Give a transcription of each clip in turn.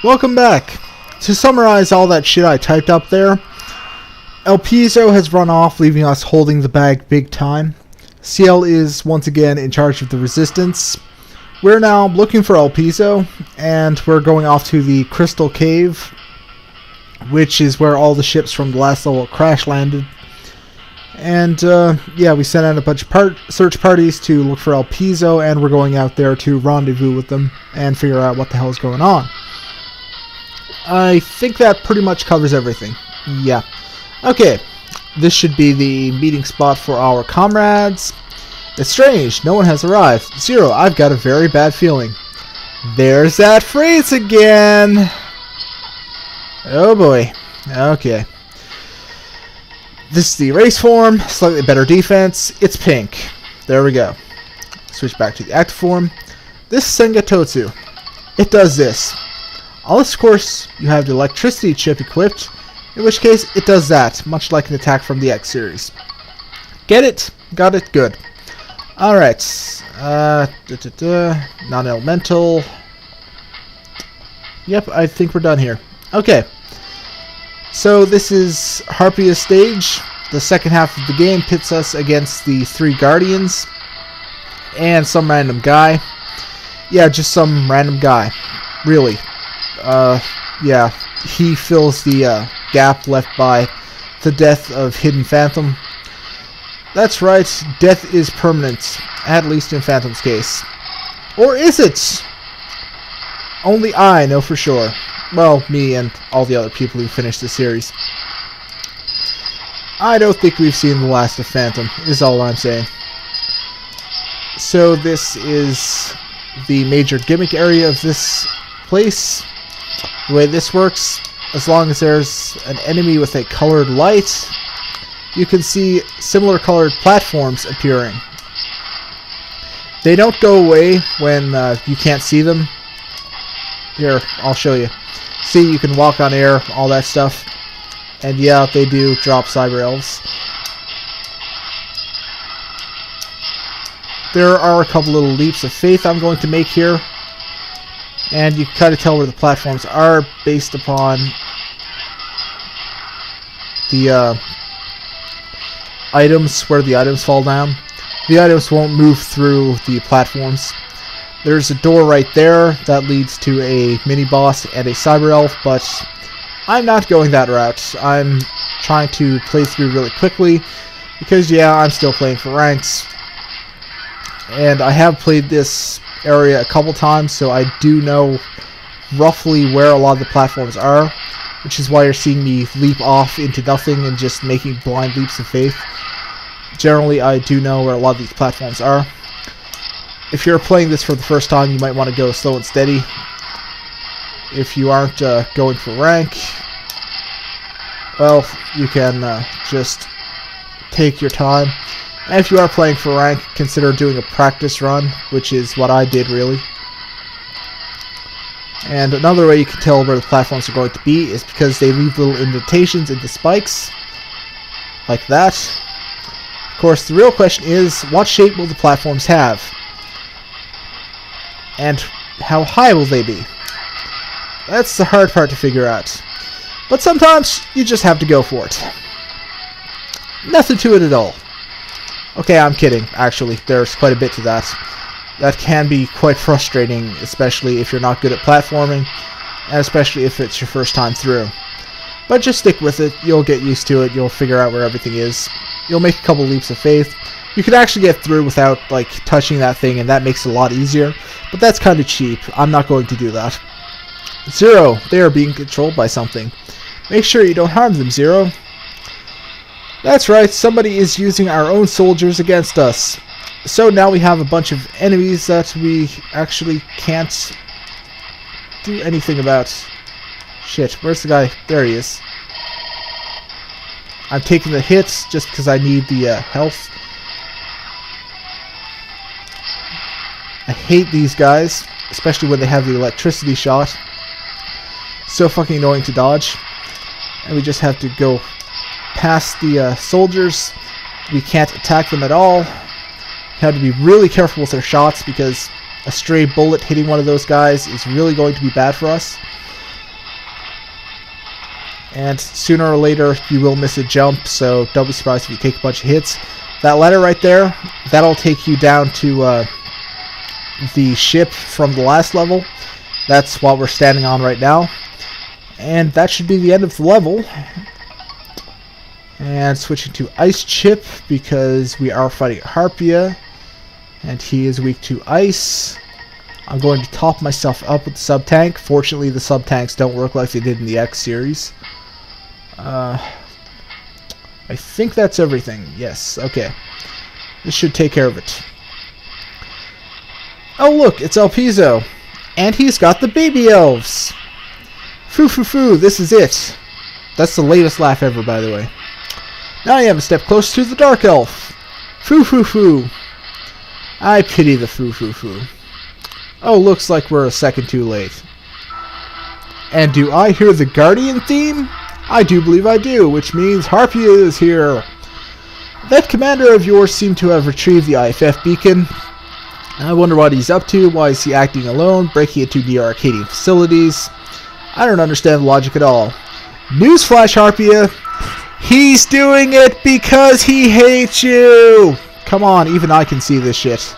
Welcome back. To summarize all that shit I typed up there, El Piso has run off, leaving us holding the bag big time. CL is once again in charge of the resistance. We're now looking for El Piso, and we're going off to the Crystal Cave, which is where all the ships from the last level crash landed. And yeah, we sent out a bunch of search parties to look for El Piso, and we're going out there to rendezvous with them and figure out what the hell is going on. I think that pretty much covers everything. Yeah. Okay, this should be the meeting spot for our comrades. It's strange, no one has arrived. Zero, I've got a very bad feeling. There's that phrase again! Oh boy. Okay. This is the race form, slightly better defense. It's pink. There we go. Switch back to the active form. This is Sengatotsu. It does this. Unless, of course, you have the electricity chip equipped, in which case it does that, much like an attack from the X series. Get it? Got it? Good. Alright. Non-elemental. Yep, I think we're done here. Okay. So this is Harpia's stage. The second half of the game pits us against the 3 Guardians and some random guy. Yeah, just some random guy. Really. Yeah, he fills the gap left by the death of Hidden Phantom. That's right, death is permanent, at least in Phantom's case. Or is it? Only I know for sure. Well, me and all the other people who finished the series. I don't think we've seen the last of Phantom, is all I'm saying. So this is the major gimmick area of this place. The way this works, as long as there's an enemy with a colored light, you can see similar colored platforms appearing. They don't go away when you can't see them. Here, I'll show you. See, you can walk on air, all that stuff. And yeah, they do drop cyber elves. There are a couple little leaps of faith I'm going to make here. And you can kind of tell where the platforms are based upon the items, where the items fall down. The items won't move through the platforms. There's a door right there that leads to a mini-boss and a cyber elf, but I'm not going that route. I'm trying to play through really quickly, because yeah, I'm still playing for ranks. And I have played this area a couple times, so I do know roughly where a lot of the platforms are, which is why you're seeing me leap off into nothing and just making blind leaps of faith. Generally, I do know where a lot of these platforms are. If you're playing this for the first time, you might want to go slow and steady. If you aren't going for rank, well, you can just take your time. And if you are playing for rank, consider doing a practice run, which is what I did, really. And another way you can tell where the platforms are going to be is because they leave little indentations in the spikes, like that. Of course, the real question is, what shape will the platforms have? And how high will they be? That's the hard part to figure out. But sometimes, you just have to go for it. Nothing to it at all. Okay, I'm kidding, actually. There's quite a bit to that. That can be quite frustrating, especially if you're not good at platforming, and especially if it's your first time through. But just stick with it, you'll get used to it, you'll figure out where everything is. You'll make a couple leaps of faith. You can actually get through without, like, touching that thing, and that makes it a lot easier. But that's kind of cheap. I'm not going to do that. Zero, they are being controlled by something. Make sure you don't harm them, Zero. That's right, somebody is using our own soldiers against us. So now we have a bunch of enemies that we actually can't do anything about. Shit, where's the guy? There he is. I'm taking the hits just because I need the health. I hate these guys, especially when they have the electricity shot. So fucking annoying to dodge. And we just have to go past the soldiers. We can't attack them at all. We have to be really careful with our shots because a stray bullet hitting one of those guys is really going to be bad for us. And sooner or later, you will miss a jump, so don't be surprised if you take a bunch of hits. That ladder right there, that'll take you down to the ship from the last level. That's what we're standing on right now. And that should be the end of the level. And switching to Ice Chip, because we are fighting Harpia. And he is weak to ice. I'm going to top myself up with the sub-tank. Fortunately, the sub-tanks don't work like they did in the X series. I think that's everything. Yes, okay. This should take care of it. Oh look, it's El Piso. And he's got the baby elves. Foo foo foo, this is it. That's the latest laugh ever, by the way. Now I am a step closer to the Dark Elf. Foo foo foo. I pity the foo foo foo. Oh, looks like we're a second too late. And do I hear the Guardian theme? I do believe I do, which means Harpia is here. That commander of yours seemed to have retrieved the IFF beacon. I wonder what he's up to. Why is he acting alone, breaking into near Arcadian facilities? I don't understand the logic at all. Newsflash, Harpia. He's doing it because he hates you. Come on, even I can see this shit.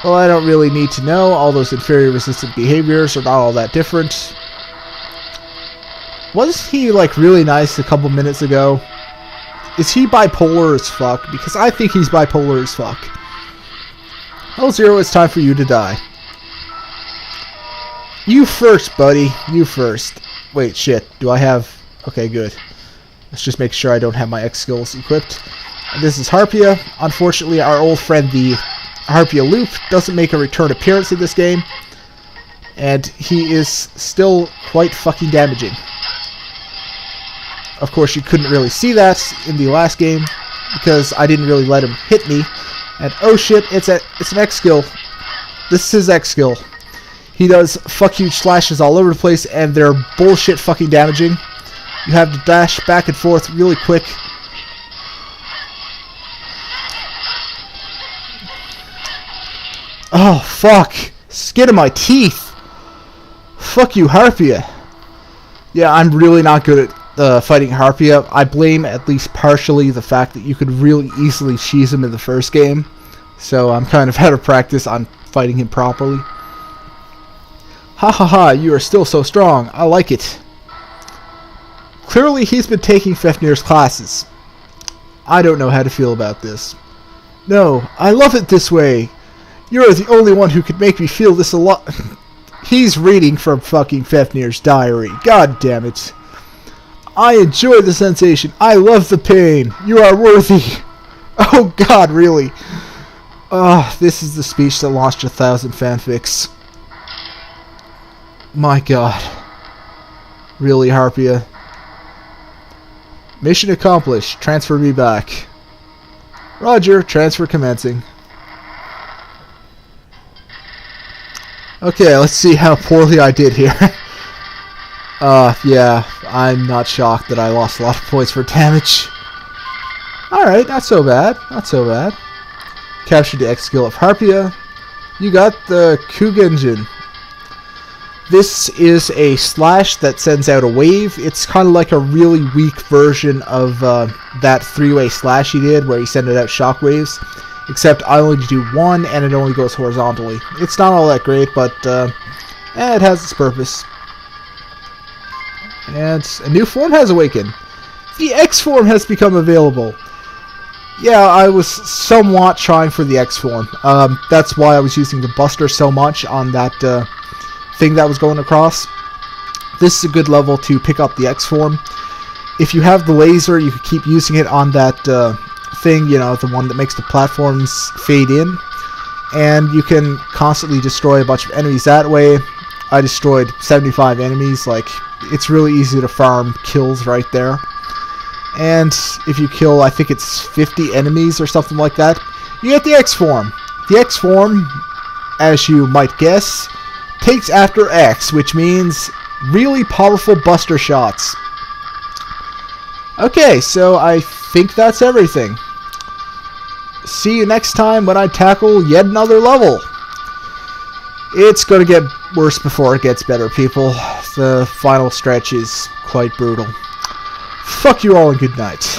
Well, I don't really need to know. All those inferior resistant behaviors are not all that different. Wasn't he, like, really nice a couple minutes ago? Is he bipolar as fuck? Because I think he's bipolar as fuck. Oh, Zero, it's time for you to die. You first, buddy. You first. Wait, shit. Do I have... Okay, good. Let's just make sure I don't have my X skills equipped. And this is Harpia. Unfortunately, our old friend, the Harpia Loop, doesn't make a return appearance in this game. And he is still quite fucking damaging. Of course, you couldn't really see that in the last game, because I didn't really let him hit me. And oh shit, it's an X skill. This is his X skill. He does fuck huge slashes all over the place, and they're bullshit fucking damaging. You have to dash back and forth really quick. Oh fuck. Skin of my teeth. Fuck you, Harpia. Yeah, I'm really not good at fighting Harpia. I blame at least partially the fact that you could really easily cheese him in the first game. So I'm kind of out of practice on fighting him properly. Ha ha ha, you are still so strong. I like it. Clearly he's been taking Fafnir's classes. I don't know how to feel about this. No, I love it this way. You're the only one who could make me feel this a lot. He's reading from fucking Fafnir's diary. God damn it. I enjoy the sensation. I love the pain. You are worthy. Oh god, really? This is the speech that launched 1,000 fanfics. My god. Really, Harpia? Mission accomplished. Transfer me back. Roger, transfer commencing. Okay, let's see how poorly I did here. Yeah, I'm not shocked that I lost a lot of points for damage. Alright, not so bad. Not so bad. Captured the X skill of Harpia. You got the Kugenjin. This is a slash that sends out a wave. It's kind of like a really weak version of that three-way slash he did where he sent out shockwaves. Except I only do one and it only goes horizontally. It's not all that great, but it has its purpose. And a new form has awakened. The X form has become available. Yeah, I was somewhat trying for the X form. That's why I was using the Buster so much on that thing that was going across. This is a good level to pick up the X form. If you have the laser, you can keep using it on that thing, you know, the one that makes the platforms fade in. And you can constantly destroy a bunch of enemies that way. I destroyed 75 enemies. Like, it's really easy to farm kills right there. And if you kill, I think it's 50 enemies or something like that, you get the X form. The X form, as you might guess, takes after X, which means really powerful buster shots. Okay, so I think that's everything. See you next time when I tackle yet another level. It's going to get worse before it gets better, people. The final stretch is quite brutal. Fuck you all and good night.